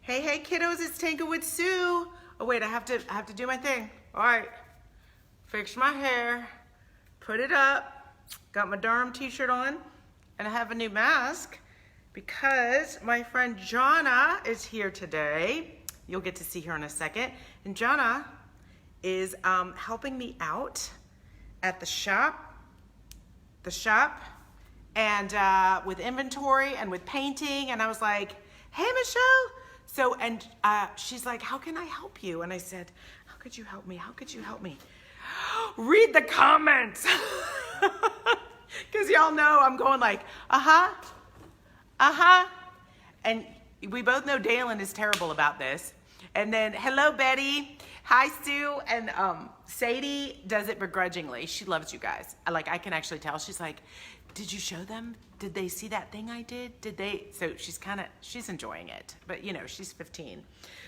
Hey, hey, kiddos, it's Tanglewood Sue. Oh wait, I have to do my thing. All right, fix my hair, put it up, got my Durham t-shirt on, and I have a new mask because my friend Jonna is here today. You'll get to see her in a second. And Jonna is helping me out at the shop, and with inventory and with painting. And I was like, hey, Michelle. So, and she's like, how can I help you? And I said, how could you help me? How could you help me? Read the comments. Because y'all know I'm going like, and we both know Dalen is terrible about this. And then, hello, Betty. Hi, Stu. And Sadie does it begrudgingly. She loves you guys. I can actually tell. She's like, did you show them? Did they see that thing I did? Did they? So she's enjoying it. But, you know, she's 15.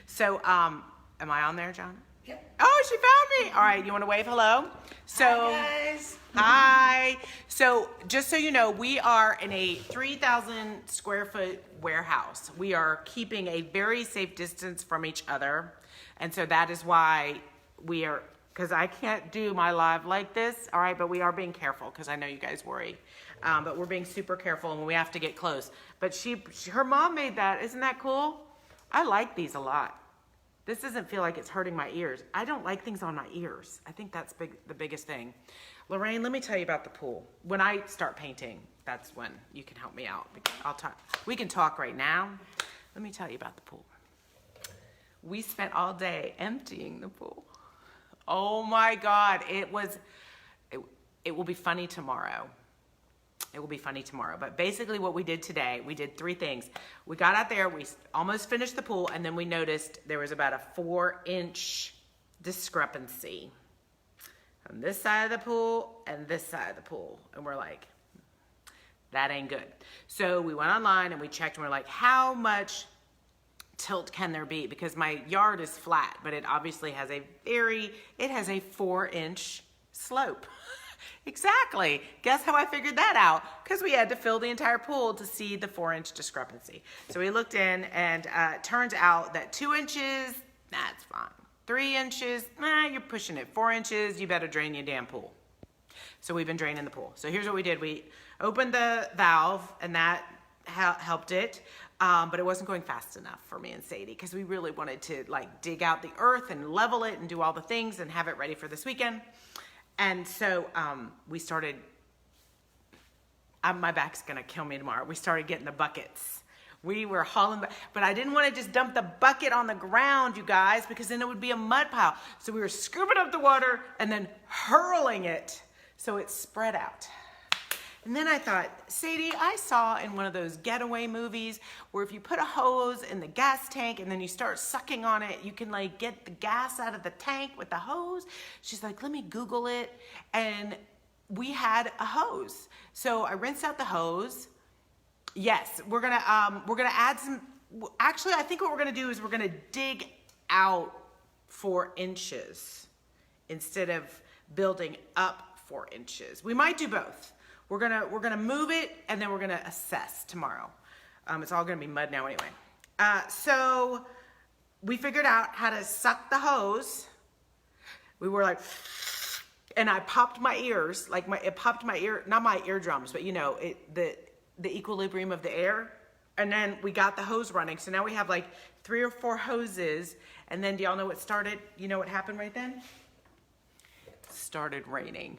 So, am I on there, John? Yep. Oh, she found me. All right, you want to wave hello? So, hi, guys. Hi. So, just so you know, we are in a 3,000 square foot warehouse. We are keeping a very safe distance from each other. And so that is why we are, because I can't do my live like this, all right, but we are being careful because I know you guys worry. But we're being super careful and we have to get close. But her mom made that. Isn't that cool? I like these a lot. This doesn't feel like it's hurting my ears. I don't like things on my ears. I think that's the biggest thing. Lorraine, let me tell you about the pool. When I start painting, that's when you can help me out. I'll talk. We can talk right now. Let me tell you about the pool. We spent all day emptying the pool. Oh my God, it will be funny tomorrow. It will be funny tomorrow. But basically what we did today, we did 3 things. We got out there, we almost finished the pool, and then we noticed there was about a 4-inch discrepancy on this side of the pool and this side of the pool. And we're like, that ain't good. So we went online and we checked and we're like, how much tilt can there be? Because my yard is flat, but it obviously has a 4-inch slope. Exactly. Guess how I figured that out? Because we had to fill the entire pool to see the 4-inch discrepancy. So we looked in and it turns out that 2 inches, that's fine. 3 inches, you're pushing it. 4 inches, you better drain your damn pool. So we've been draining the pool. So here's what we did. We opened the valve and that helped it. But it wasn't going fast enough for me and Sadie because we really wanted to dig out the earth and level it and do all the things and have it ready for this weekend. And so we started, my back's gonna kill me tomorrow. We started getting the buckets. We were hauling, but I didn't wanna just dump the bucket on the ground, you guys, because then it would be a mud pile. So we were scooping up the water and then hurling it so it spread out. And then I thought, Sadie, I saw in one of those getaway movies where if you put a hose in the gas tank and then you start sucking on it, you can get the gas out of the tank with the hose. She's like, let me Google it. And we had a hose. So I rinsed out the hose. Yes, we're gonna add some, actually I think what we're gonna do is we're gonna dig out 4 inches instead of building up 4 inches. We might do both. We're gonna move it and then we're gonna assess tomorrow. It's all gonna be mud now anyway. So we figured out how to suck the hose. We were like, and I popped my ears, it popped my ear, not my eardrums, but you know, the equilibrium of the air. And then we got the hose running. So now we have 3 or 4 hoses. And then do y'all know what started? You know what happened right then? It started raining.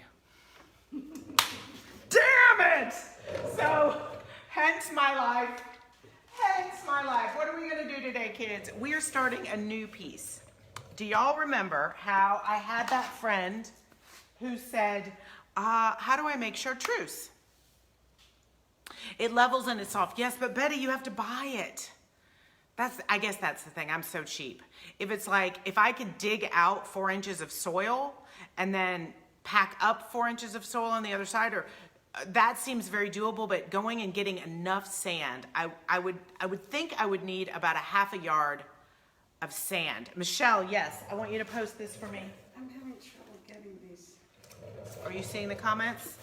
Damn it! So, hence my life. What are we gonna do today, kids? We are starting a new piece. Do y'all remember how I had that friend who said, how do I make chartreuse? It levels and it's soft. Yes, but Betty, you have to buy it. I guess that's the thing. I'm so cheap. If it's if I could dig out 4 inches of soil and then pack up 4 inches of soil on the other side, or that seems very doable, but going and getting enough sand, I would think I would need about a half a yard of sand. Michelle, yes, I want you to post this for me. I'm having trouble getting these. Are you seeing the comments?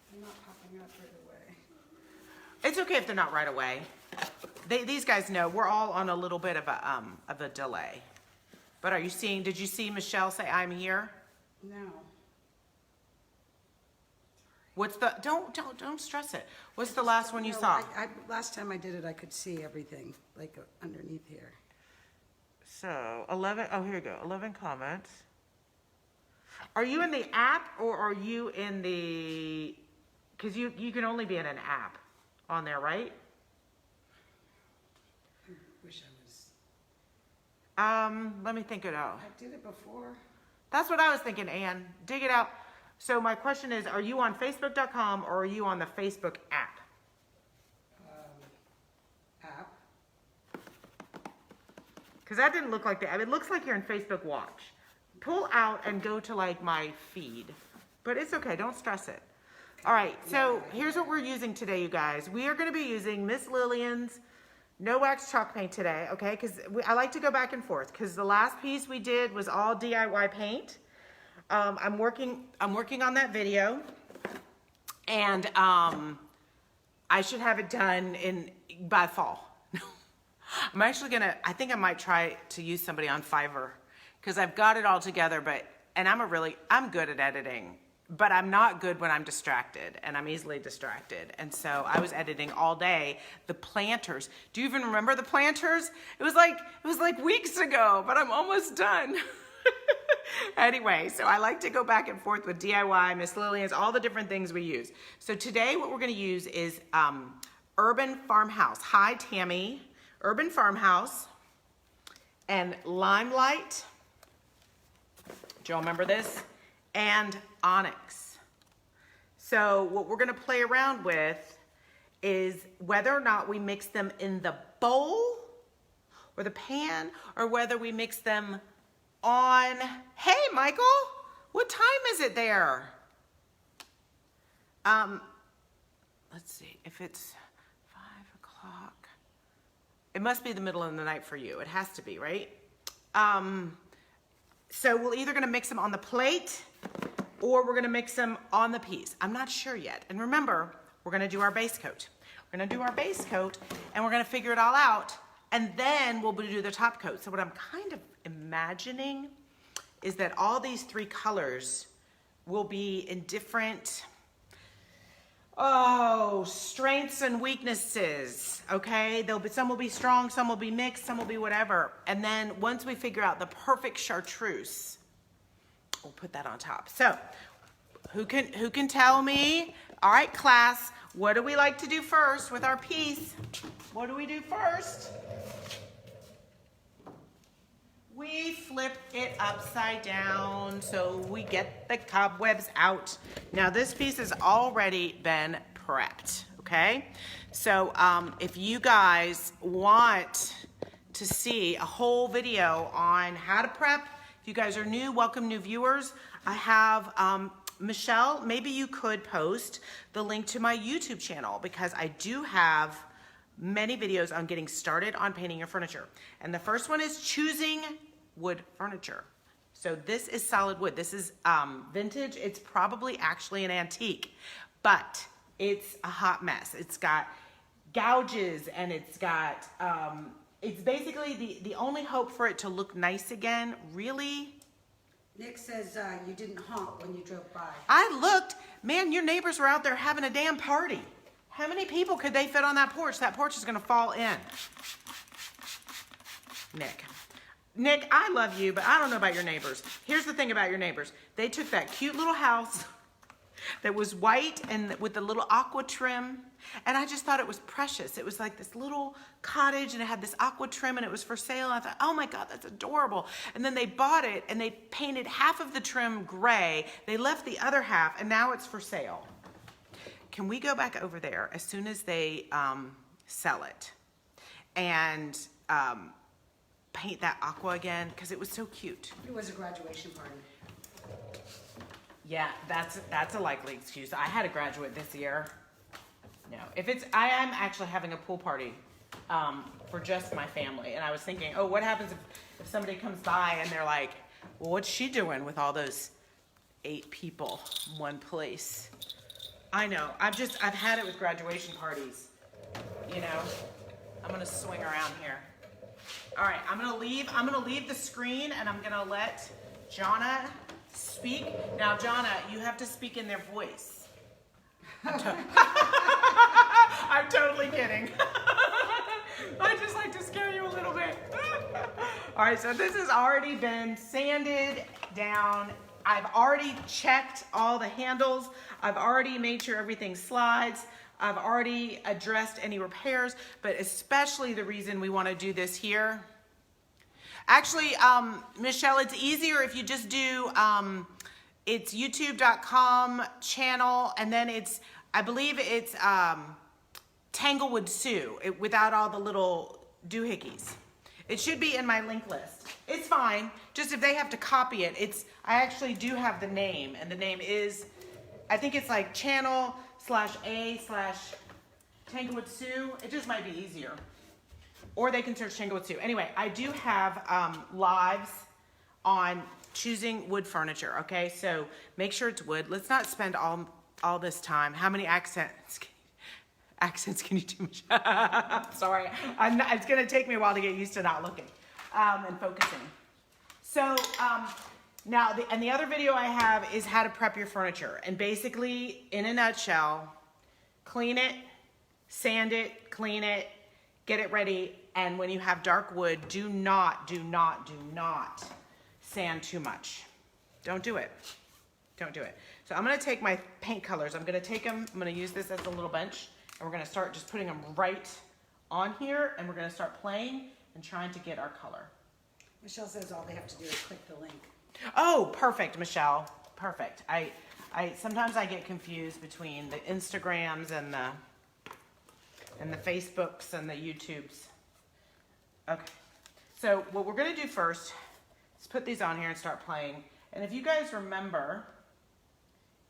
They're not popping up right away. It's okay if they're not right away. these guys know we're all on a little bit of a delay. But did you see Michelle say I'm here? No. What's the, don't stress it. What's the last one you saw? Last time I did it, I could see everything, like underneath here. So 11, oh, here you go, 11 comments. Are you in the app or are you in the, because you can only be in an app on there, right? I wish I was. Let me think it out. I did it before. That's what I was thinking, Ann. Dig it out. So my question is, are you on Facebook.com or are you on the Facebook app? App. Because that didn't look like the app. It looks like you're in Facebook Watch. Pull out and go to like my feed. But it's okay, don't stress it. All right, so here's what we're using today, you guys. We are gonna be using Miss Lillian's No Wax Chalk Paint today, okay? Because I like to go back and forth because the last piece we did was all DIY paint. I'm working on that video, and I should have it done by fall. I'm actually I think I might try to use somebody on Fiverr because I've got it all together, and I'm good at editing, but I'm not good when I'm distracted, and I'm easily distracted. And so I was editing all day the planters. Do you even remember the planters? It was like weeks ago, but I'm almost done. Anyway, so I like to go back and forth with DIY, Miss Lillian's, all the different things we use. So today what we're going to use is Urban Farmhouse. Hi, Tammy. Urban Farmhouse and Limelight. Do y'all remember this? And Onyx. So what we're going to play around with is whether or not we mix them in the bowl or the pan, or whether we mix them on, hey Michael, what time is it there? Let's see, if it's 5 o'clock, it must be the middle of the night for you. It has to be, right? So we're either gonna mix them on the plate or we're gonna mix them on the piece. I'm not sure yet. And remember, we're gonna do our base coat. We're gonna do our base coat and we're gonna figure it all out, and then we'll do the top coat. So what I'm kind of imagining is that all these three colors will be in different strengths and weaknesses, okay? Some will be strong, some will be mixed, some will be whatever. And then once we figure out the perfect chartreuse, we'll put that on top. So who can tell me, all right, class, what do we like to do first with our piece? What do we do first? We flip it upside down so we get the cobwebs out. Now this piece has already been prepped, okay? So if you guys want to see a whole video on how to prep, if you guys are new, welcome new viewers. I have, Michelle, maybe you could post the link to my YouTube channel because I do have many videos on getting started on painting your furniture. And the first one is choosing wood furniture. So this is solid wood. This is vintage. It's probably actually an antique, but it's a hot mess. It's got gouges and it's got, it's basically the only hope for it to look nice again, really. Nick says you didn't honk when you drove by. I looked, man, your neighbors were out there having a damn party. How many people could they fit on that porch? That porch is gonna fall in. Nick, I love you, but I don't know about your neighbors. Here's the thing about your neighbors. They took that cute little house that was white and with the little aqua trim, and I just thought it was precious. It was like this little cottage and it had this aqua trim and it was for sale. And I thought, oh my God, that's adorable. And then they bought it and they painted half of the trim gray. They left the other half and now it's for sale. Can we go back over there as soon as they sell it and paint that aqua again? Because it was so cute. It was a graduation party. Yeah, that's a likely excuse. I had a graduate this year. No, I am actually having a pool party for just my family. And I was thinking, oh, what happens if somebody comes by and they're like, well, what's she doing with all those 8 people in one place? I know, I've had it with graduation parties, you know. I'm gonna swing around here. All right, I'm gonna leave the screen and I'm gonna let Jonna speak. Now, Jonna, you have to speak in their voice. I'm totally kidding. I just like to scare you a little bit. All right, so this has already been sanded down. I've already checked all the handles. I've already made sure everything slides. I've already addressed any repairs, but especially the reason we want to do this here. Actually, Michelle, it's easier if you just do, it's youtube.com channel, and then it's, I believe it's Tanglewood Sue, without all the little doohickeys. It should be in my link list. It's fine, just if they have to copy it, I actually do have the name, and the name is, I think it's like channel/A/Tanglewood Sue. It just might be easier. Or they can search Tanglewood Sue. Anyway, I do have lives on choosing wood furniture, okay? So make sure it's wood. Let's not spend all this time. How many accents can you do, Michelle? Sorry, it's gonna take me a while to get used to not looking and focusing. So now, the other video I have is how to prep your furniture. And basically, in a nutshell, clean it, sand it, clean it, get it ready. And when you have dark wood, do not sand too much. Don't do it. Don't do it. So I'm gonna take my paint colors. I'm gonna take them, I'm gonna use this as a little bench, and we're gonna start just putting them right on here, and we're gonna start playing and trying to get our color. Michelle says all they have to do is click the link. Oh, perfect, Michelle. Perfect. I sometimes I get confused between the Instagrams and the Facebooks and the YouTubes. Okay. So what we're gonna do first is put these on here and start playing. And if you guys remember,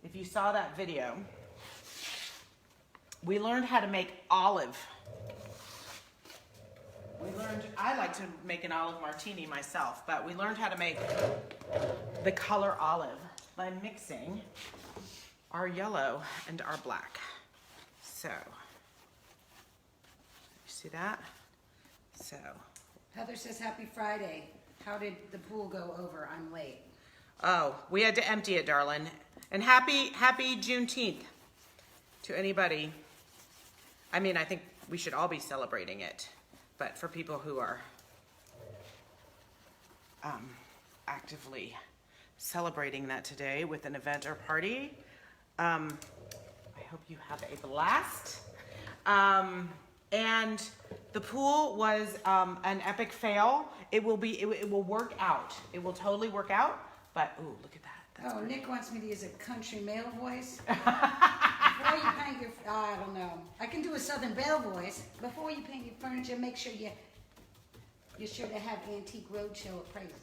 if you saw that video, we learned how to make olive. I like to make an olive martini myself, but we learned how to make the color olive by mixing our yellow and our black. So, you see that? So. Heather says, happy Friday. How did the pool go over? I'm late. Oh, we had to empty it, darling. And happy Juneteenth to anybody. I mean, I think we should all be celebrating it. But for people who are actively celebrating that today with an event or party, I hope you have a blast. And the pool was an epic fail. It will work out. It will totally work out. But ooh, look at that. That's pretty. Nick wants me to use a country male voice. Before you paint your, I don't know. I can do a Southern Belle voice. Before you paint your furniture, make sure you're sure to have Antique Roadshow appraisal.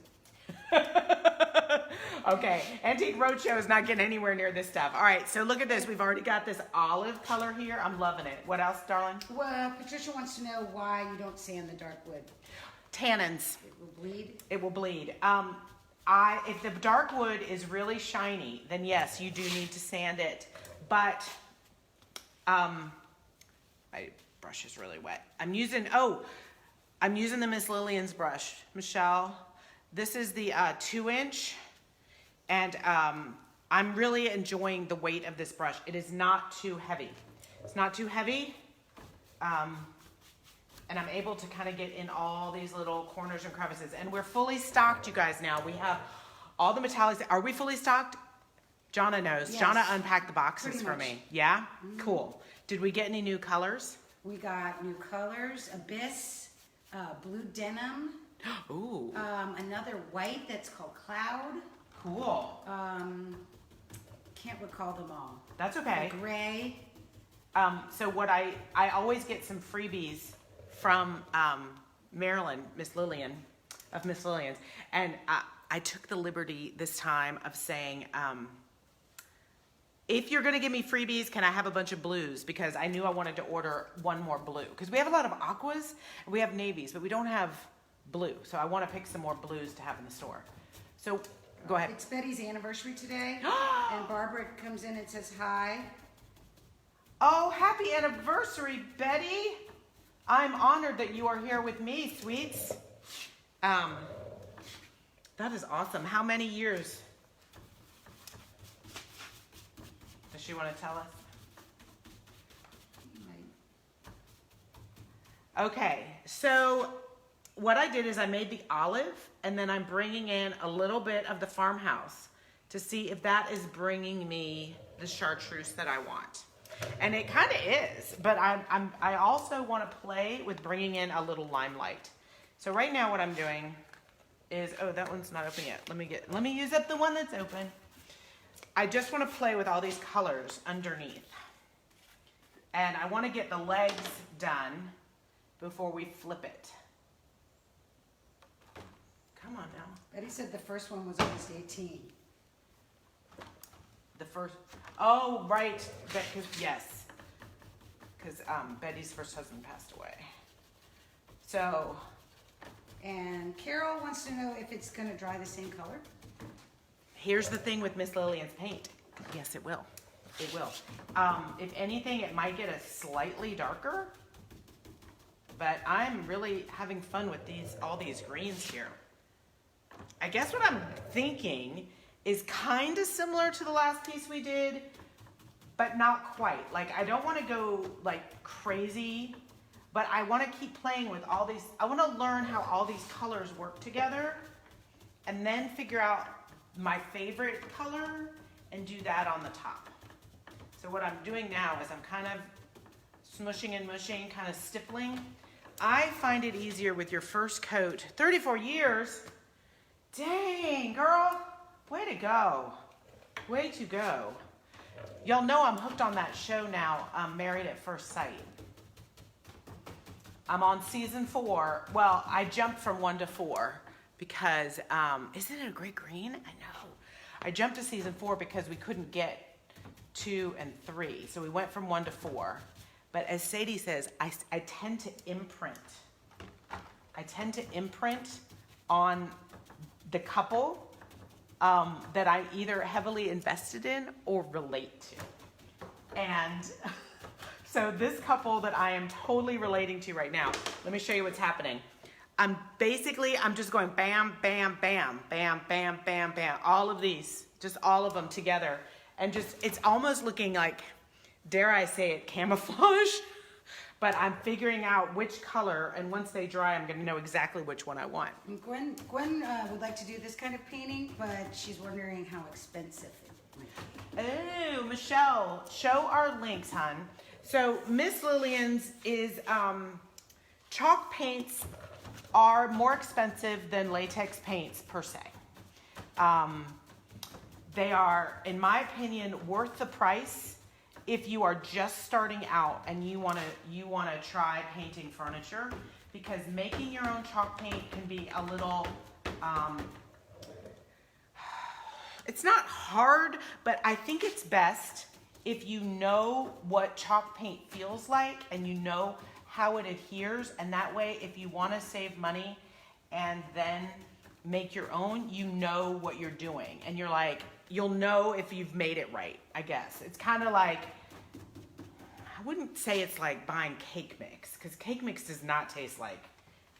Okay, Antique Roadshow is not getting anywhere near this stuff. All right, so look at this. We've already got this olive color here. I'm loving it. What else, darling? Well, Patricia wants to know why you don't sand the dark wood. Tannins. It will bleed? It will bleed. If the dark wood is really shiny, then yes, you do need to sand it. But my brush is really wet. I'm using the Miss Lillian's brush, Michelle. This is the 2-inch, and I'm really enjoying the weight of this brush. It is not too heavy. It's not too heavy, and I'm able to kind of get in all these little corners and crevices. And we're fully stocked, you guys, now. We have all the metallics. Are we fully stocked? Jonna knows. Yes. Jonna unpacked the boxes Pretty for much. me. Yeah? Mm-hmm. Cool. Did we get any new colors? We got new colors, Abyss, blue denim. Ooh. Another white that's called Cloud. Cool. Can't recall them all. That's okay. The gray. So what I always get some freebies from Marilyn, Miss Lillian, of Miss Lillian's. And I took the liberty this time of saying, if you're gonna give me freebies, can I have a bunch of blues? Because I knew I wanted to order one more blue. Because we have a lot of aquas, and we have navies, but we don't have blue. So I wanna pick some more blues to have in the store. So, go ahead. It's Betty's anniversary today. And Barbara comes in and says hi. Oh, happy anniversary, Betty. I'm honored that you are here with me, sweets. That is awesome. How many years? Does she want to tell us? Okay, so what I did is I made the olive, and then I'm bringing in a little bit of the farmhouse to see if that is bringing me the chartreuse that I want. And it kind of is, but I also want to play with bringing in a little limelight. So right now what I'm doing is, oh, that one's not open yet. Let me use up the one that's open. I just want to play with all these colors underneath. And I want to get the legs done before we flip it. Come on now. Betty said the first one was almost 18. The first, oh, right, yes. Because Betty's first husband passed away. So. And Carol wants to know if it's going to dry the same color. Here's the thing with Miss Lillian's paint. Yes, it will. It will. If anything, it might get a slightly darker. But I'm really having fun with all these greens here. I guess what I'm thinking is kind of similar to the last piece we did, but not quite. Like, I don't want to go like crazy, but I want to keep playing with all these. I want to learn how all these colors work together and then figure out my favorite color and do that on the top. So what I'm doing now is I'm kind of smushing and mushing, kind of stippling. I find it easier with your first coat. 34 years? Dang, girl. Way to go. Way to go. Y'all know I'm hooked on that show now, Married at First Sight. I'm on season 4. Well, I jumped from 1 to 4 because, isn't it a great green? I know. I jumped to season 4 because we couldn't get 2 and 3. So we went from 1 to 4. But as Sadie says, I tend to imprint. I tend to imprint on the couple that I either heavily invested in or relate to. And so this couple that I am totally relating to right now, let me show you what's happening. I'm just going bam, bam, bam, bam, bam, bam, bam. All of these, just all of them together. And just, it's almost looking like, dare I say it, camouflage, but I'm figuring out which color, and once they dry, I'm going to know exactly which one I want. And Gwen would like to do this kind of painting, but she's wondering how expensive it might be. Oh, Michelle, show our links, hon. So Miss Lillian's is, chalk paints are more expensive than latex paints per se. They are, in my opinion, worth the price if you are just starting out and you wanna try painting furniture, because making your own chalk paint can be a little, it's not hard, but I think it's best if you know what chalk paint feels like and you know how it adheres, and that way if you wanna save money and then make your own, you know what you're doing. And you're like, you'll know if you've made it right, I guess. It's kind of like, I wouldn't say it's like buying cake mix, because cake mix does not taste like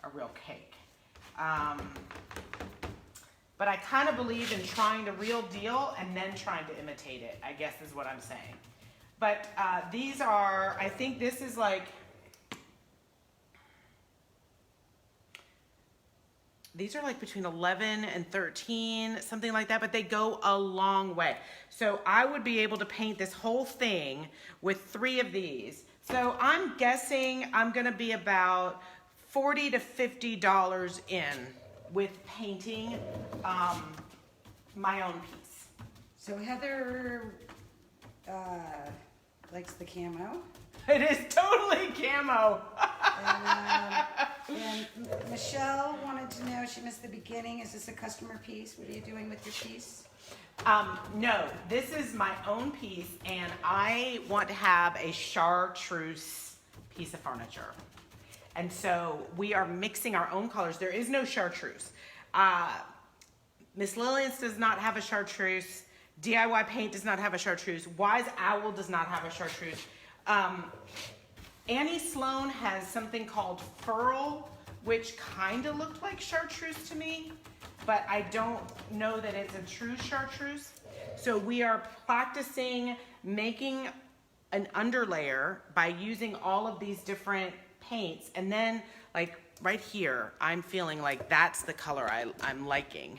a real cake. But I kind of believe in trying the real deal and then trying to imitate it, I guess is what I'm saying. But these are, I think this is like, these are like between 11 and 13, something like that, but they go a long way. So I would be able to paint this whole thing with 3 of these. So I'm guessing I'm gonna be about $40 to $50 in with painting my own piece. So Heather likes the camo. It is totally camo. And Michelle wanted to know, she missed the beginning. Is this a customer piece? What are you doing with your piece? No, this is my own piece, and I want to have a chartreuse piece of furniture. And so we are mixing our own colors. There is no chartreuse. Miss Lillian's does not have a chartreuse. DIY Paint does not have a chartreuse. Wise Owl does not have a chartreuse. Annie Sloan has something called Furl, which kind of looked like chartreuse to me, but I don't know that it's a true chartreuse. So we are practicing making an underlayer by using all of these different paints, and then like right here, I'm feeling like that's the color I'm liking.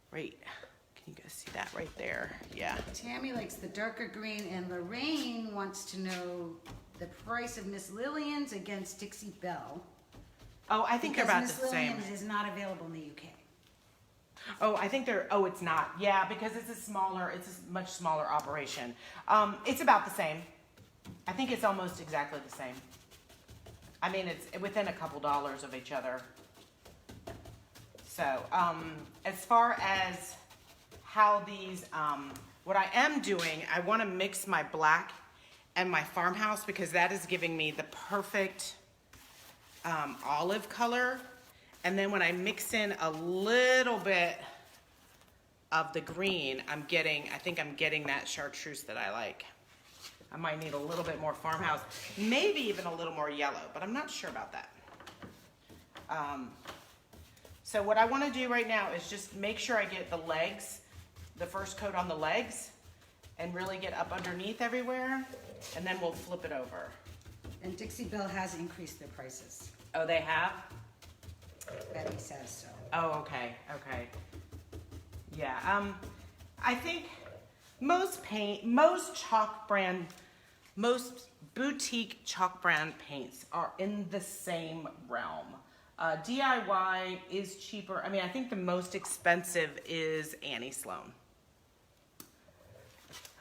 Right, can you guys see that right there? Yeah. Tammy likes the darker green, and Lorraine wants to know the price of Miss Lillian's against Dixie Belle. Oh, I think they're about the same. Miss Lillian's is not available in the UK. Oh, I think they're, oh, it's not. Yeah, because it's a much smaller operation. It's about the same. I think it's almost exactly the same. I mean, it's within a couple dollars of each other. So, as far as how these, what I am doing, I want to mix my black and my farmhouse because that is giving me the perfect olive color. And then when I mix in a little bit of the green, I think I'm getting that chartreuse that I like. I might need a little bit more farmhouse, maybe even a little more yellow, but I'm not sure about that. So what I want to do right now is just make sure I get the legs, the first coat on the legs, and really get up underneath everywhere, and then we'll flip it over. And Dixie Belle has increased their prices. Oh, they have? Betty says so. Oh, okay, okay. Yeah, I think most boutique chalk brand paints are in the same realm. DIY is cheaper. I mean, I think the most expensive is Annie Sloan.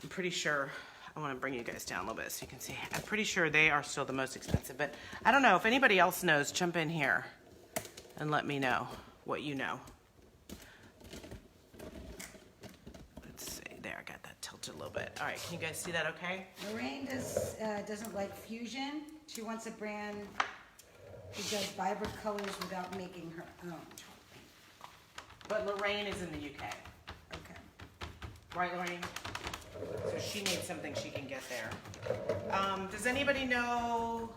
I'm pretty sure, I want to bring you guys down a little bit so you can see. I'm pretty sure they are still the most expensive, but I don't know. If anybody else knows, jump in here and let me know what you know. Let's see, there, I got that tilted a little bit. All right, can you guys see that okay? Lorraine doesn't like fusion. She wants a brand who does vibrant colors without making her own. But Lorraine is in the UK. Okay. Right, Lorraine? So she needs something she can get there. Does anybody know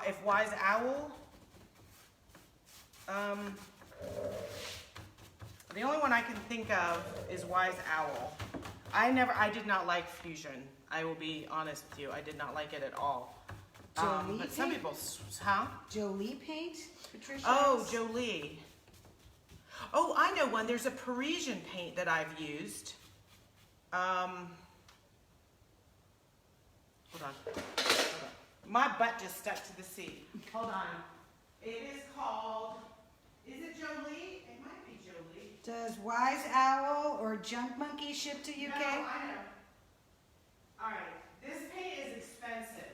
if Wise Owl? The only one I can think of is Wise Owl. I did not like fusion. I will be honest with you. I did not like it at all. Jolie but some paint? people, huh? Jolie paint, Patricia? Oh, Jolie. Oh, I know one. There's a Parisian paint that I've used. Hold on. My butt just stuck to the seat. Hold on. It is called, is it Jolie? It might be Jolie. Does Wise Owl or Junk Monkey ship to UK? No, I know. All right. This paint is expensive,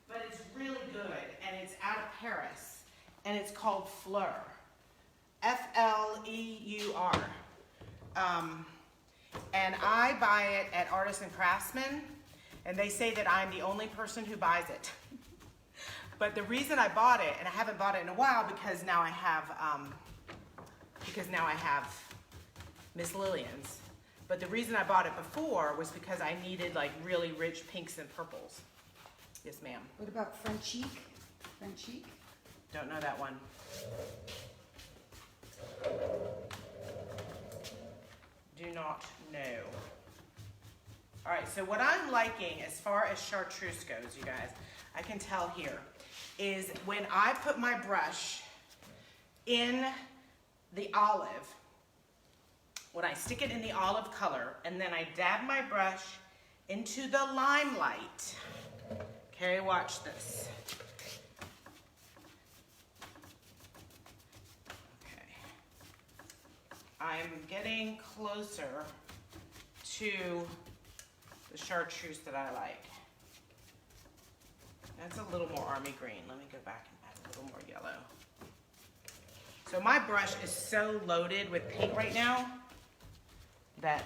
but it's really good, and it's out of Paris, and it's called Fleur. F-L-E-U-R. And I buy it at Artisan Craftsman, and they say that I'm the only person who buys it. But the reason I bought it, and I haven't bought it in a while, because now I have Miss Lillian's. But the reason I bought it before was because I needed like really rich pinks and purples. Yes, ma'am. What about Frenchique? Frenchique? Don't know that one. Do not know. All right, so what I'm liking as far as chartreuse goes, you guys, I can tell here, is when I put my brush in the olive, when I stick it in the olive color, and then I dab my brush into the limelight. Okay, watch this. I'm getting closer to the chartreuse that I like. That's a little more army green. Let me go back and add a little more yellow. So my brush is so loaded with paint right now that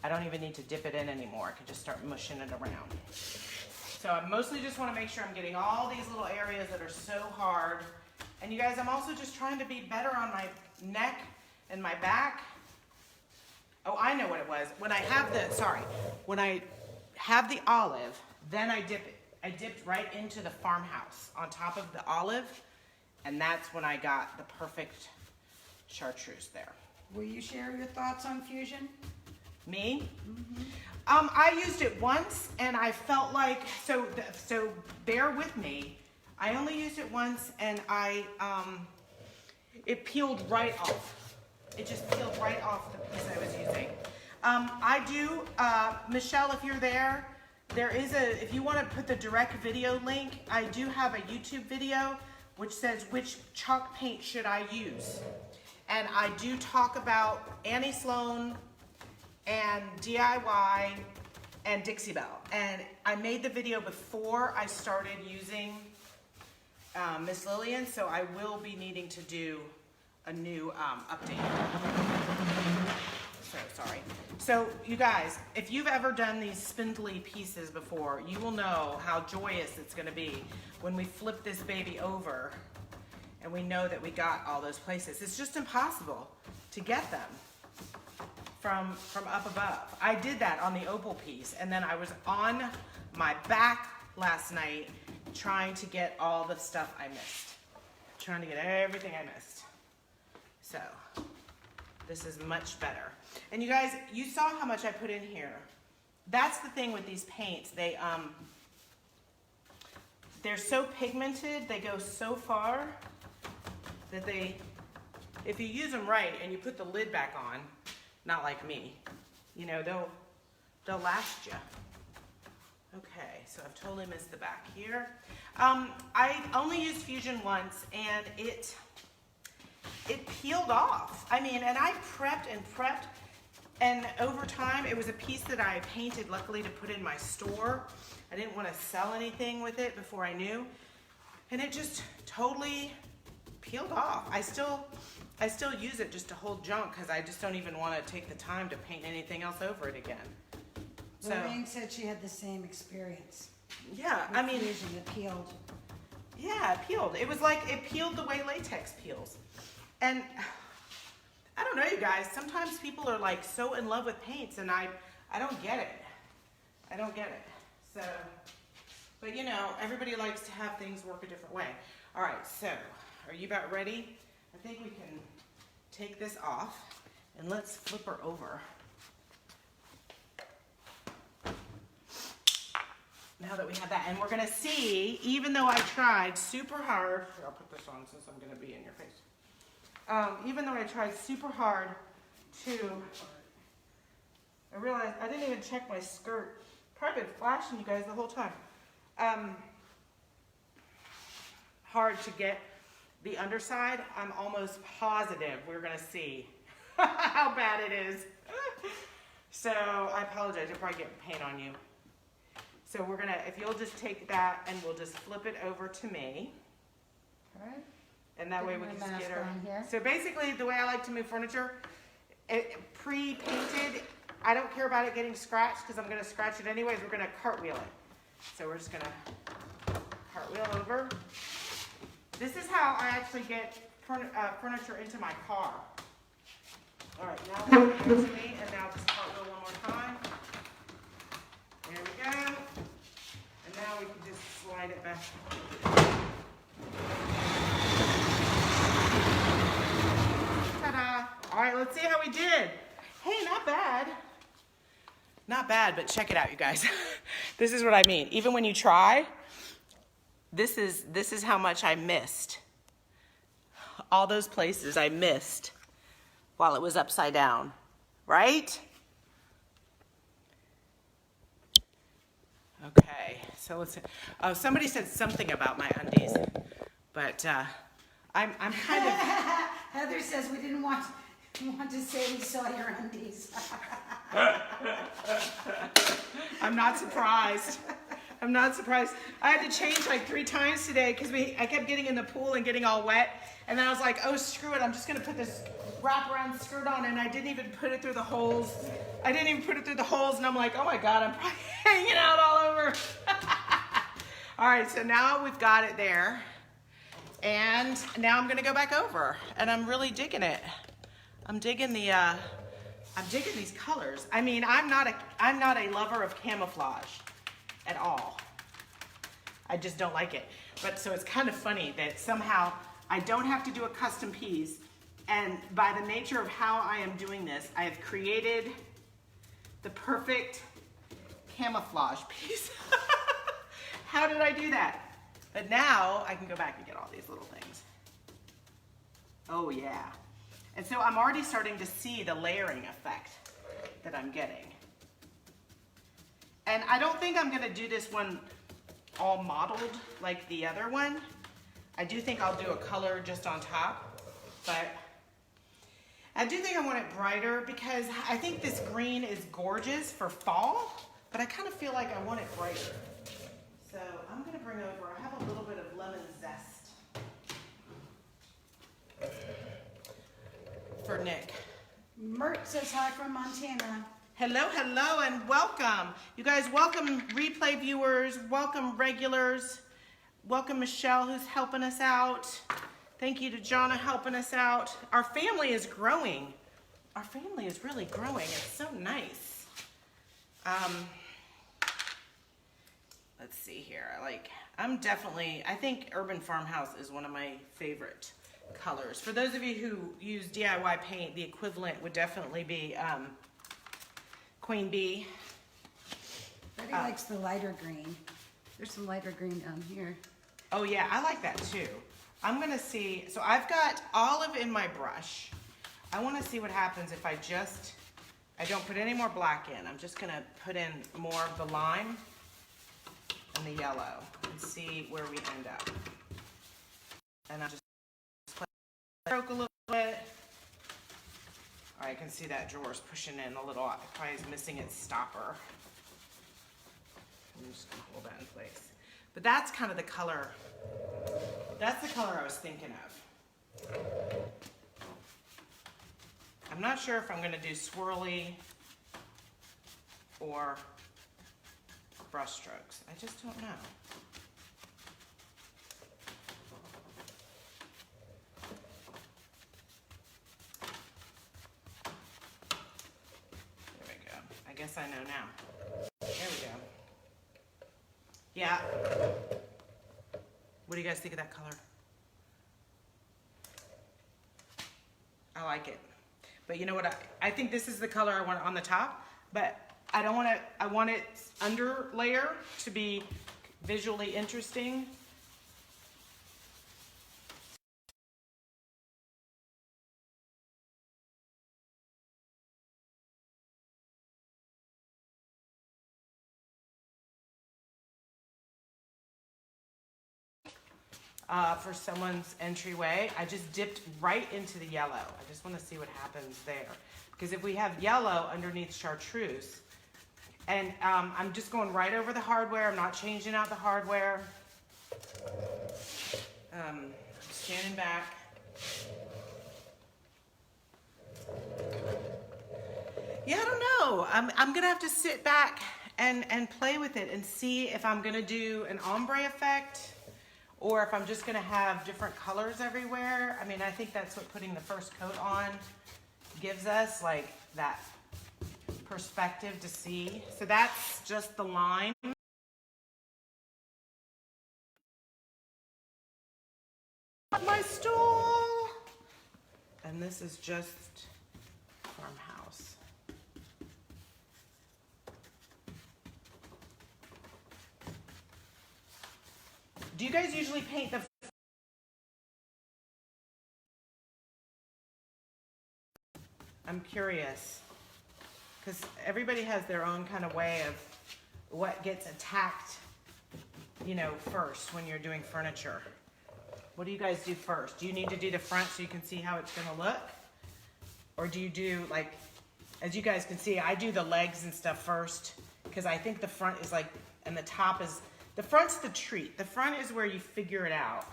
I don't even need to dip it in anymore. I can just start mushing it around. So I mostly just want to make sure I'm getting all these little areas that are so hard. And you guys, I'm also just trying to be better on my neck and my back. Oh, I know what it was. When I have the olive, then I dip it. I dipped right into the farmhouse on top of the olive, and that's when I got the perfect chartreuse there. Will you share your thoughts on fusion? Me? Mm-hmm. I used it once, and I felt like, so bear with me. I only used it once, and it peeled right off. It just peeled right off the piece I was using. I do, Michelle, if you're there, if you want to put the direct video link, I do have a YouTube video which says which chalk paint should I use. And I do talk about Annie Sloan and DIY and Dixie Belle. And I made the video before I started using Miss Lillian, so I will be needing to do a new update. So sorry. So you guys, if you've ever done these spindly pieces before, you will know how joyous it's gonna be when we flip this baby over and we know that we got all those places. It's just impossible to get them from up above. I did that on the opal piece, and then I was on my back last night trying to get all the stuff I missed. Trying to get everything I missed. So this is much better. And you guys, you saw how much I put in here. That's the thing with these paints. They're so pigmented, they go so far that if you use them right and you put the lid back on, not like me, you know, they'll last you. Okay, so I've totally missed the back here. I only used Fusion once, and it peeled off. I mean, and I prepped, and over time, it was a piece that I painted, luckily, to put in my store. I didn't want to sell anything with it before I knew, and it just totally peeled off. I still use it just to hold junk, because I just don't even want to take the time to paint anything else over it again. So Lorraine said she had the same experience. Yeah, With I mean, Fusion, it peeled. Yeah, it peeled. It was like it peeled the way latex peels. And I don't know, you guys, sometimes people are like so in love with paints, and I don't get it. I don't get it. So, but you know, everybody likes to have things work a different way. All right, so are you about ready? I think we can take this off, and let's flip her over. Now that we have that, and we're gonna see, even though I tried super hard, here, I'll put this on since I'm gonna be in your face. Even though I tried super hard I realized I didn't even check my skirt. Probably been flashing you guys the whole time. Hard to get the underside. I'm almost positive we're gonna see how bad it is. So I apologize, I'll probably get paint on you. So we're gonna, if you'll just take that and we'll just flip it over to me. All right. And that way we can just get her. So basically the way I like to move furniture, pre-painted, I don't care about it getting scratched because I'm gonna scratch it anyways. We're gonna cartwheel it. So we're just gonna cartwheel over. This is how I actually get furniture into my car. All right, now we're gonna go to me, and now just cartwheel one more time. There we go. And now we can just slide it back. Ta-da. All right, let's see how we did. Hey, not bad. Not bad, but check it out, you guys. This is what I mean. Even when you try, this is how much I missed. All those places I missed while it was upside down, right? Okay, so let's, oh, somebody said something about my undies, but I'm kind of. Heather says we didn't want to say we saw your undies. I'm not surprised. I'm not surprised. I had to change like 3 times today because I kept getting in the pool and getting all wet, and then I was like, oh screw it, I'm just gonna put this wraparound skirt on, and I didn't even put it through the holes. And I'm like, oh my God, I'm probably hanging out all over. All right, so now we've got it there, and now I'm gonna go back over, and I'm really digging it. I'm digging the I'm digging these colors. I mean, I'm not a lover of camouflage at all. I just don't like it. But so it's kind of funny that somehow I don't have to do a custom piece, and by the nature of how I am doing this, I have created the perfect camouflage piece. How did I do that? But now I can go back and get all these little things. Oh yeah. And so I'm already starting to see the layering effect that I'm getting. And I don't think I'm gonna do this one all mottled like the other one. I do think I'll do a color just on top, but I do think I want it brighter because I think this green is gorgeous for fall, but I kind of feel like I want it brighter. So I'm gonna bring over, I have a little bit of lemon zest for Nick. Mert says hi from Montana. Hello, hello, and welcome. You guys, welcome replay viewers, welcome regulars, welcome Michelle who's helping us out. Thank you to Jonna helping us out. Our family is growing. Our family is really growing. It's so nice. Let's see here. I think Urban Farmhouse is one of my favorite colors. For those of you who use DIY paint, the equivalent would definitely be Queen Bee. Betty likes the lighter green. There's some lighter green down here. Oh yeah, I like that too. I'm gonna see, so I've got olive in my brush. I wanna see what happens if I don't put any more black in. I'm just gonna put in more of the lime and the yellow and see where we end up. And I'll just stroke a little bit. I can see that drawer's pushing in a little. It probably is missing its stopper. I'm just gonna hold that in place. But that's kind of the color. That's the color I was thinking of. I'm not sure if I'm gonna do swirly or brush strokes. I just don't know. There we go. I guess I know now. There we go. Yeah. What do you guys think of that color? I like it. But you know what? I think this is the color I want on the top, but I don't want to, I want its under layer to be visually interesting. For someone's entryway, I just dipped right into the yellow. I just want to see what happens there. Because if we have yellow underneath chartreuse, and I'm just going right over the hardware, I'm not changing out the hardware. I'm standing back. Yeah, I don't know. I'm gonna have to sit back and play with it and see if I'm gonna do an ombre effect, or if I'm just gonna have different colors everywhere. I mean, I think that's what putting the first coat on gives us, like that perspective to see. So that's just the line. My stool. And this is just farmhouse. Do you guys usually paint the... I'm curious, because everybody has their own kind of way of what gets attacked, you know, first when you're doing furniture. What do you guys do first? Do you need to do the front so you can see how it's gonna look? Or do you do, like, as you guys can see, I do the legs and stuff first, because I think the front is like, and the top is, the front's the treat. The front is where you figure it out.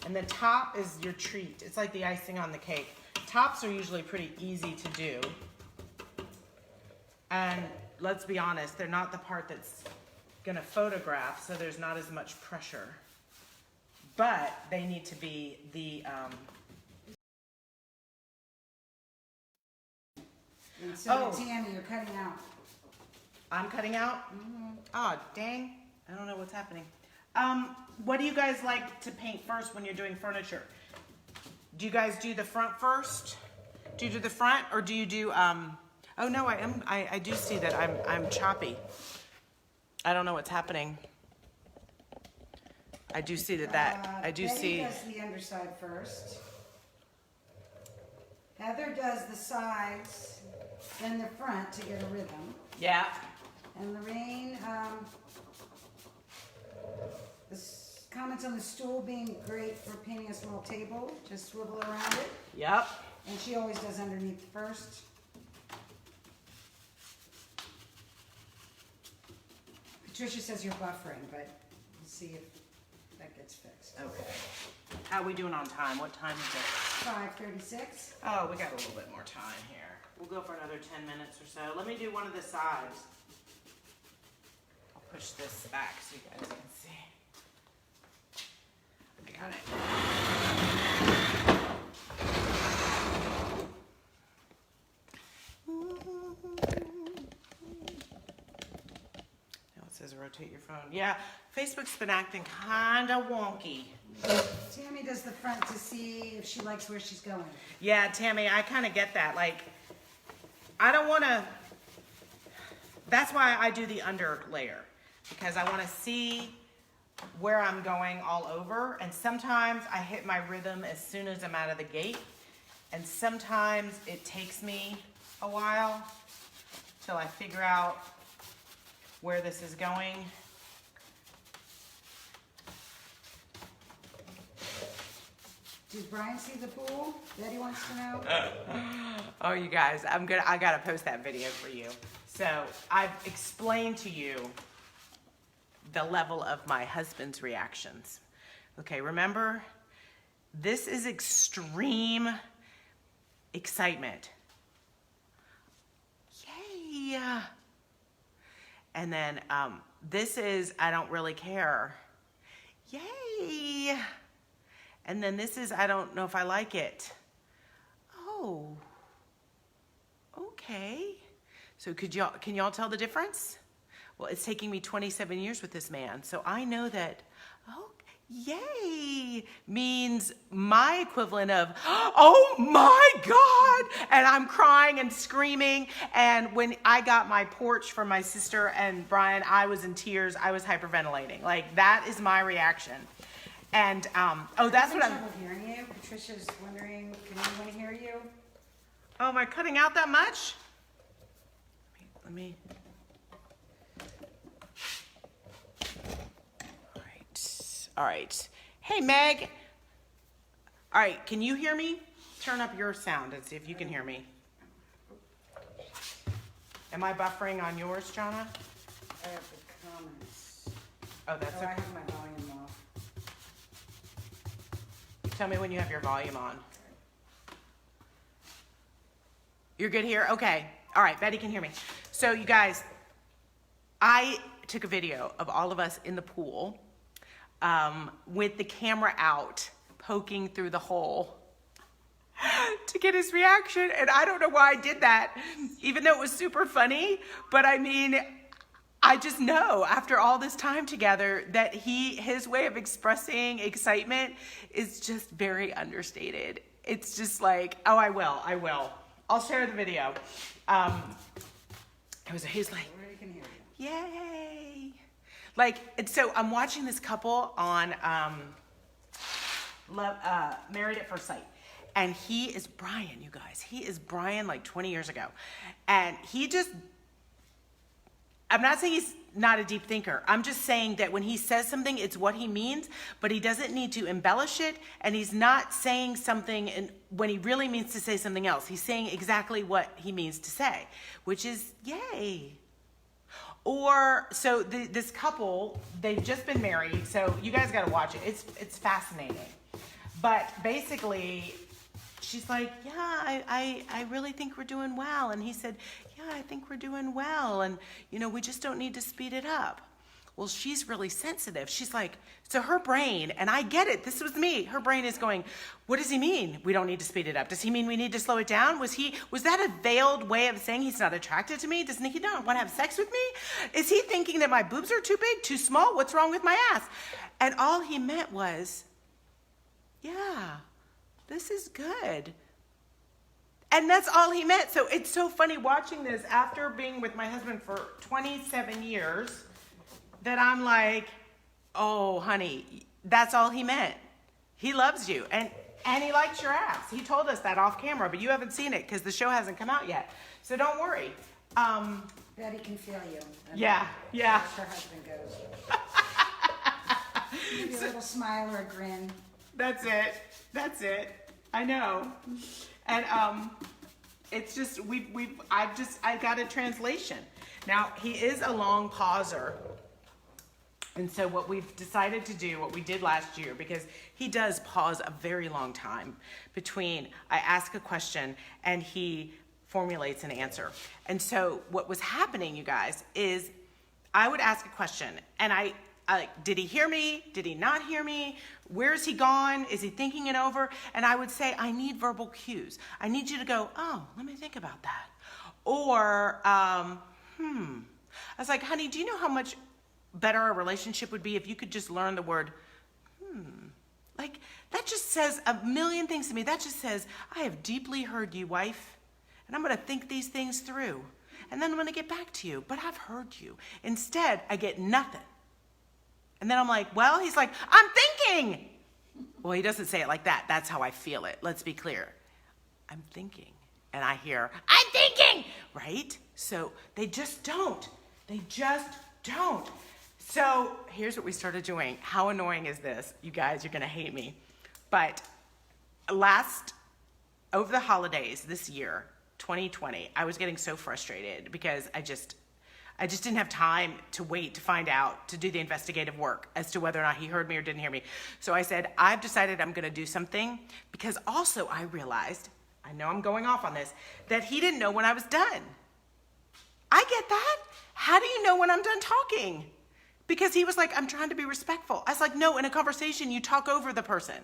And the top is your treat. It's like the icing on the cake. Tops are usually pretty easy to do. And let's be honest, they're not the part that's gonna photograph, so there's not as much pressure. But they need to be the, And so Tammy, you're cutting out. I'm cutting out? Oh, dang. I don't know what's happening. What do you guys like to paint first when you're doing furniture? Do you guys do the front first? Do you do the front, or do you do, oh no, I do see that I'm choppy. I don't know what's happening. I do see I do Betty see. does the underside first. Heather does the sides, then the front to get a rhythm. Yeah. And Lorraine, comments on the stool being great for painting a small table. Just swivel around it. Yep. And she always does underneath first. Patricia says you're buffering, but we'll see if that gets fixed. Okay. How are we doing on time? What time is it? 5:36. Oh, we got a little bit more time here. We'll go for another 10 minutes or so. Let me do one of the sides. I'll push this back so you guys can see. I got it. Now it says rotate your phone. Yeah, Facebook's been acting kind of wonky. Tammy does the front to see if she likes where she's going. Yeah, Tammy, I kind of get that. Like, I don't want to, that's why I do the under layer, because I want to see where I'm going all over. And sometimes I hit my rhythm as soon as I'm out of the gate. And sometimes it takes me a while till I figure out where this is going. Did Brian see the pool? Betty wants to know. Oh, you guys, I gotta post that video for you. So I've explained to you the level of my husband's reactions. Okay, remember, this is extreme excitement. Yay! And then this is, I don't really care. Yay! And then this is, I don't know if I like it. Oh, okay. So can y'all tell the difference? Well, it's taking me 27 years with this man. So I know that, oh, yay means my equivalent of, oh my God. And I'm crying and screaming. And when I got my porch from my sister and Brian, I was in tears. I was hyperventilating. Like, that is my reaction. And, oh, that's what I'm having trouble hearing you. Patricia's wondering, can anyone hear you? Oh, am I cutting out that much? Let me. All right. Hey, Meg. All right, can you hear me? Turn up your sound and see if you can hear me. Am I buffering on yours, Jonna? I have the comments. Oh, that's I okay. have my volume off. Tell me when you have your volume on. You're good here? Okay. All right, Betty can hear me. So you guys, I took a video of all of us in the pool with the camera out, poking through the hole to get his reaction. And I don't know why I did that, even though it was super funny. But I mean, I just know after all this time together that his way of expressing excitement is just very understated. It's just like, oh, I will. I'll share the video. He's like, Everybody can hear you. yay. Like, and so I'm watching this couple on Married at First Sight. And he is Brian, you guys. He is Brian like 20 years ago. And I'm not saying he's not a deep thinker. I'm just saying that when he says something, it's what he means, but he doesn't need to embellish it, and he's not saying something when he really means to say something else. He's saying exactly what he means to say, which is yay. Or, so this couple, they've just been married, so you guys got to watch it. It's fascinating. But basically, she's like, yeah, I really think we're doing well. And he said, yeah, I think we're doing well. And, we just don't need to speed it up. well, she's really sensitive. She's like, so her brain, and I get it, this was me, her brain is going, what does he mean we don't need to speed it up? Does he mean we need to slow it down? Was that a veiled way of saying he's not attracted to me? Does he not want to have sex with me? Is he thinking that my boobs are too big, too small? What's wrong with my ass? And all he meant was, yeah, this is good. And that's all he meant. So it's so funny watching this after being with my husband for 27 years that I'm like, oh, honey, that's all he meant. He loves you. And he likes your ass. He told us that off camera, but you haven't seen it because the show hasn't come out yet. So don't worry. Betty can feel you. Yeah. Her husband goes. Maybe a little smile or a grin. That's it. I know. And it's just I got a translation. Now he is a long pauser. And so what we've decided to do, what we did last year, because he does pause a very long time between I ask a question and he formulates an answer. And so what was happening, you guys, is I would ask a question and I did he hear me? Did he not hear me? Where is he gone? Is he thinking it over? And I would say, I need verbal cues. I need you to go, oh, let me think about that. Or, I was like, honey, do you know how much better our relationship would be if you could just learn the word, Like, that just says a million things to me. That just says, I have deeply heard you, wife, and I'm going to think these things through. And then I'm going to get back to you, but I've heard you. Instead, I get nothing. And then I'm like, well, he's like, I'm thinking. Well, he doesn't say it like that. That's how I feel it. Let's be clear. I'm thinking. And I hear, I'm thinking, right? So they just don't. They just don't. So here's what we started doing. How annoying is this? You guys, you're going to hate me. But over the holidays this year, 2020, I was getting so frustrated because I just didn't have time to wait to find out, to do the investigative work as to whether or not he heard me or didn't hear me. So I said, I've decided I'm going to do something, because also I realized, I know I'm going off on this, that he didn't know when I was done. I get that. How do you know when I'm done talking? Because he was like, I'm trying to be respectful. I was like, no, in a conversation, you talk over the person.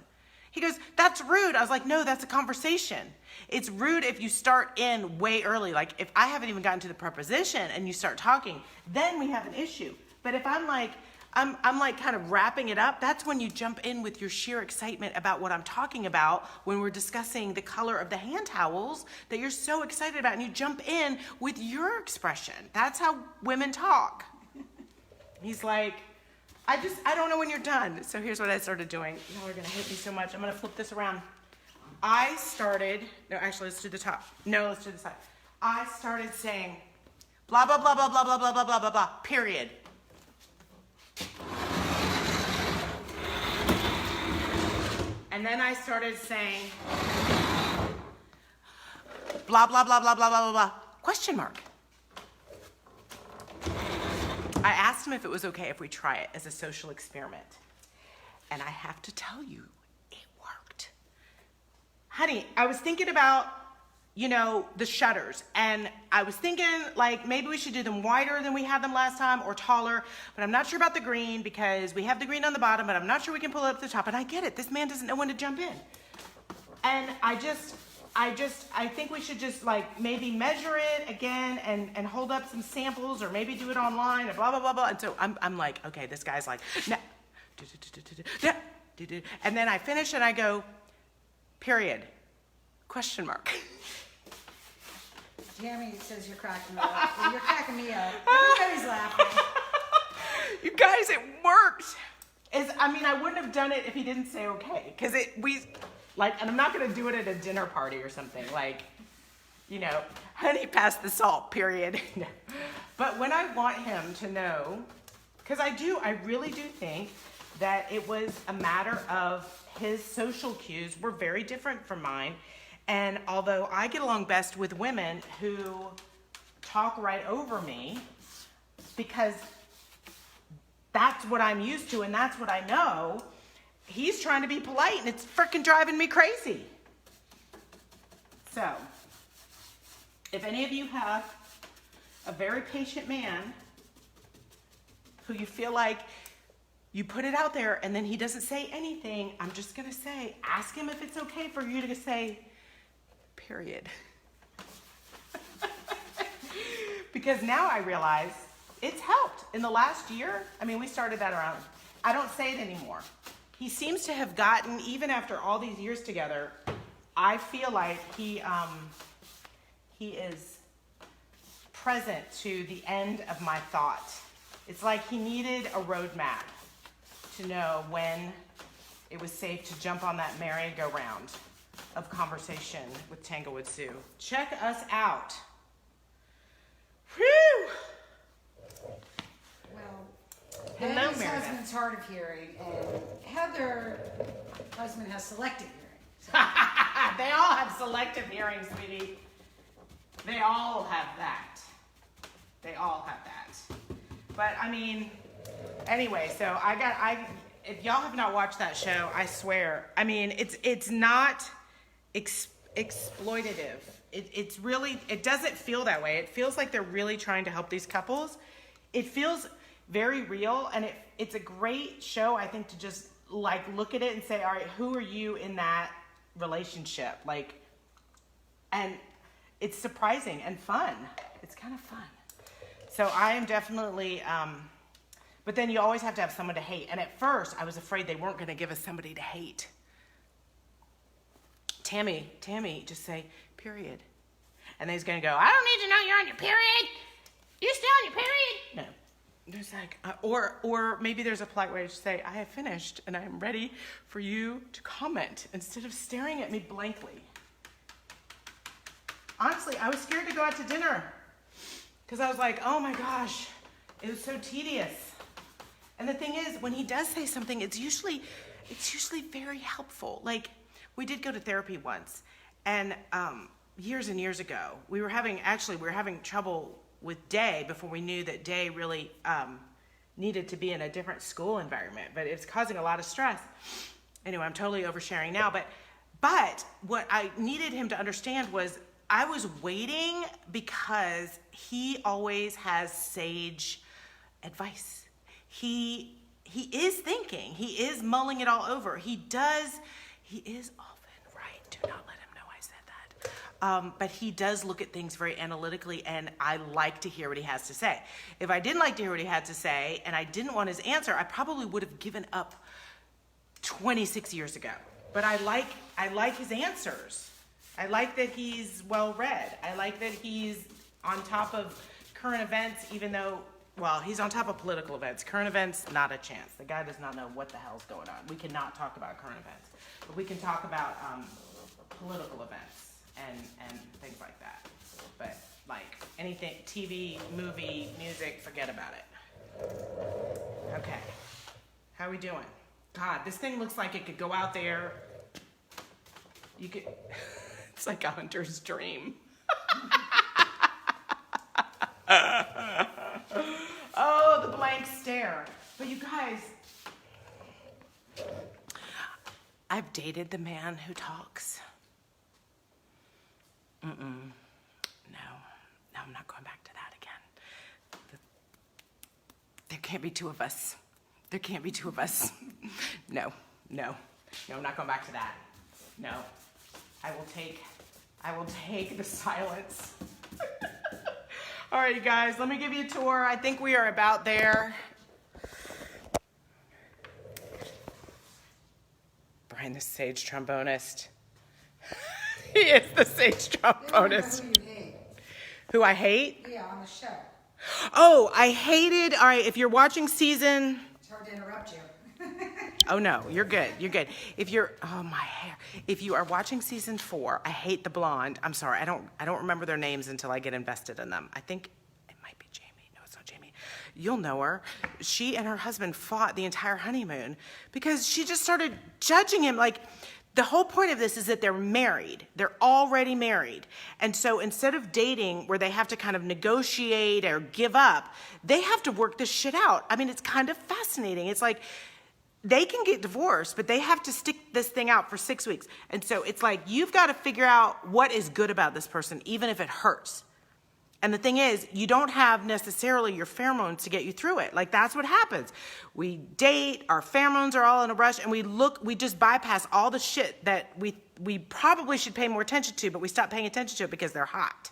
He goes, that's rude. I was like, no, that's a conversation. It's rude if you start in way early. Like if I haven't even gotten to the preposition and you start talking, then we have an issue. But if I'm like kind of wrapping it up, that's when you jump in with your sheer excitement about what I'm talking about when we're discussing the color of the hand towels that you're so excited about, and you jump in with your expression. That's how women talk. He's like, I don't know when you're done. So here's what I started doing. Y'all are going to hate me so much. I'm going to flip this around. Let's do the top. No, let's do the side. I started saying, blah, blah, blah, blah, blah, blah, blah, blah, blah, blah, blah, period. And then I started saying, blah, blah, blah, blah, blah, blah, blah, blah, question mark. I asked him if it was okay if we try it as a social experiment. And I have to tell you, it worked. Honey, I was thinking about, the shutters. And I was thinking, like, maybe we should do them wider than we had them last time or taller. But I'm not sure about the green because we have the green on the bottom, but I'm not sure we can pull it up to the top. And I get it. This man doesn't know when to jump in. And I think we should just like maybe measure it again and hold up some samples, or maybe do it online and blah, blah, blah, blah. And so I'm like, okay, this guy's like, no. And then I finish and I go, period, question mark. Jeremy says you're cracking me up. You're cracking me up. Everybody's laughing. You guys, it worked. I wouldn't have done it if he didn't say okay. Because and I'm not going to do it at a dinner party or something. Like, honey, pass the salt, period. No. But when I want him to know, because I really do think that it was a matter of his social cues were very different from mine. And although I get along best with women who talk right over me, because that's what I'm used to and that's what I know, he's trying to be polite and it's freaking driving me crazy. So, if any of you have a very patient man who you feel like you put it out there and then he doesn't say anything, I'm just gonna say, ask him if it's okay for you to say, period. Because now I realize it's helped. In the last year, I mean, we started that around, I don't say it anymore. He seems to have gotten, even after all these years together, I feel like he is present to the end of my thought. It's like he needed a roadmap to know when it was safe to jump on that merry-go-round of conversation with Tanglewood Sue. Check us out. Whew! Well, Hello, Heather's Meredith. husband's hard of hearing, and Heather's husband has selective hearing. So. They all have selective hearing, sweetie. They all have that. They all have that. But I mean, anyway, so if y'all have not watched that show, I swear, I mean, it's not exploitative. It's really, it doesn't feel that way. It feels like they're really trying to help these couples. It feels very real, and it's a great show, I think, to just like look at it and say, all right, who are you in that relationship? Like, and it's surprising and fun. It's kind of fun. So I am definitely, but then you always have to have someone to hate. And at first, I was afraid they weren't going to give us somebody to hate. Tammy, just say, period. And then he's going to go, I don't need to know you're on your period. You still on your period? No. There's like, or maybe there's a polite way to say, I have finished and I am ready for you to comment instead of staring at me blankly. Honestly, I was scared to go out to dinner because I was like, oh my gosh, it was so tedious. And the thing is, when he does say something, it's usually very helpful. Like, we did go to therapy once, and years and years ago, we were having trouble with Day before we knew that Day really needed to be in a different school environment, but it's causing a lot of stress. Anyway, I'm totally oversharing now, but what I needed him to understand was I was waiting because he always has sage advice. He is thinking. He is mulling it all over. He is often right. Do not let him know I said that. But he does look at things very analytically, and I like to hear what he has to say. If I didn't like to hear what he had to say, and I didn't want his answer, I probably would have given up 26 years ago. But I like his answers. I like that he's well-read. I like that he's on top of current events, even though, well, he's on top of political events. Current events, not a chance. The guy does not know what the hell's going on. We cannot talk about current events. But we can talk about political events and things like that. But, like, anything, TV, movie, music, forget about it. Okay. How are we doing? God, this thing looks like it could go out there. You could... It's like a hunter's dream. Oh, the blank stare. But you guys, I've dated the man who talks. No, I'm not going back to that again. There can't be two of us. There can't be two of us. No, I'm not going back to that. No. I will take the silence. All right, you guys, let me give you a tour. I think we are about there. Brian, the sage trombonist. He is the sage trombonist. Who you hate. Who I hate? Yeah, on the show. Oh, I hated, all right, if you're watching season... It's hard to interrupt you. Oh no, you're good. If my hair. If you are watching season 4, I hate the blonde. I'm sorry, I don't remember their names until I get invested in them. I think it might be Jamie. No, it's not Jamie. You'll know her. She and her husband fought the entire honeymoon because she just started judging him. Like, the whole point of this is that they're married. They're already married. And so instead of dating where they have to kind of negotiate or give up, they have to work this shit out. I mean, it's kind of fascinating. It's like, they can get divorced, but they have to stick this thing out for 6 weeks. And so it's like, you've got to figure out what is good about this person, even if it hurts. And the thing is, you don't have necessarily your pheromones to get you through it. Like, that's what happens. We date, our pheromones are all in a rush, and we just bypass all the shit that we probably should pay more attention to, but we stop paying attention to it because they're hot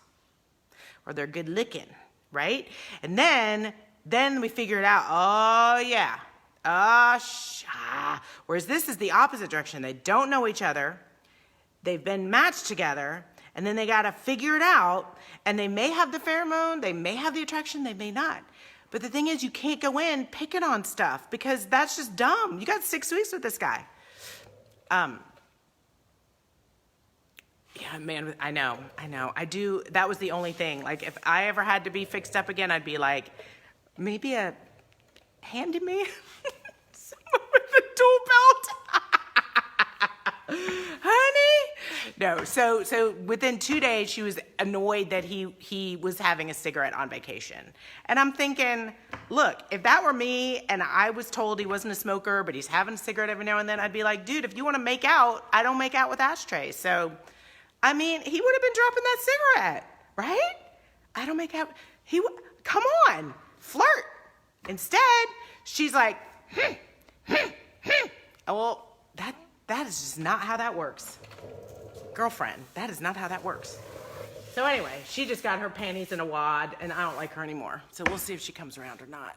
or they're good looking, right? And then we figure it out. Oh, yeah. Whereas this is the opposite direction. They don't know each other. They've been matched together. And then they got to figure it out, and they may have the pheromone, they may have the attraction, they may not. But the thing is, you can't go in picking on stuff because that's just dumb. You got 6 weeks with this guy. Yeah, man, I know. I do. That was the only thing. Like, if I ever had to be fixed up again, I'd be like, maybe a handyman? Someone with a tool belt? Honey? No, so within 2 days, she was annoyed that he was having a cigarette on vacation. And I'm thinking, look, if that were me and I was told he wasn't a smoker, but he's having a cigarette every now and then, I'd be like, dude, if you want to make out, I don't make out with ashtrays. So, I mean, he would have been dropping that cigarette, right? I don't make out. Come on, flirt. Instead, she's like, well, that is just not how that works. Girlfriend, that is not how that works. So anyway, she just got her panties in a wad, and I don't like her anymore. So we'll see if she comes around or not.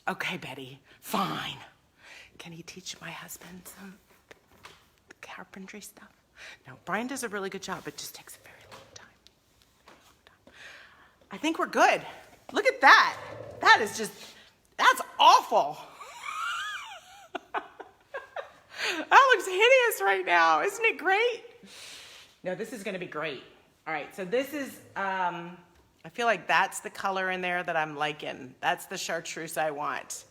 Okay, Betty, fine. Can you teach my husband some carpentry stuff? No, Brian does a really good job. It just takes a very long time. I think we're good. Look at that. That's awful. That looks hideous right now. Isn't it great? No, this is going to be great. All right, so this is, I feel like that's the color in there that I'm liking. That's the chartreuse I want.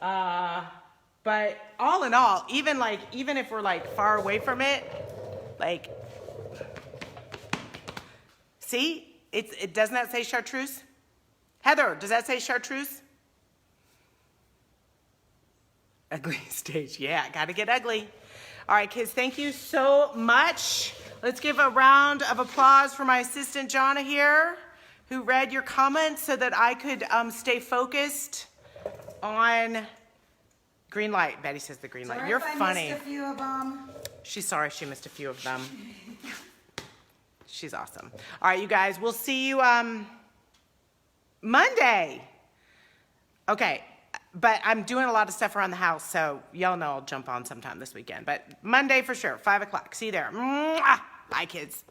But all in all, even if we're like far away from it, like, see, it doesn't that say chartreuse? Heather, does that say chartreuse? Ugly stage. Yeah, gotta get ugly. All right, kids, thank you so much. Let's give a round of applause for my assistant, Jonna, here, who read your comments so that I could stay focused on green light. Betty says the green light. Sorry You're if I funny. missed a few of them. She's sorry she missed a few of them. She's awesome. All right, you guys, we'll see you Monday. Okay. But I'm doing a lot of stuff around the house, so y'all know I'll jump on sometime this weekend. But Monday for sure, 5 o'clock. See you there. Mwah! Bye, kids.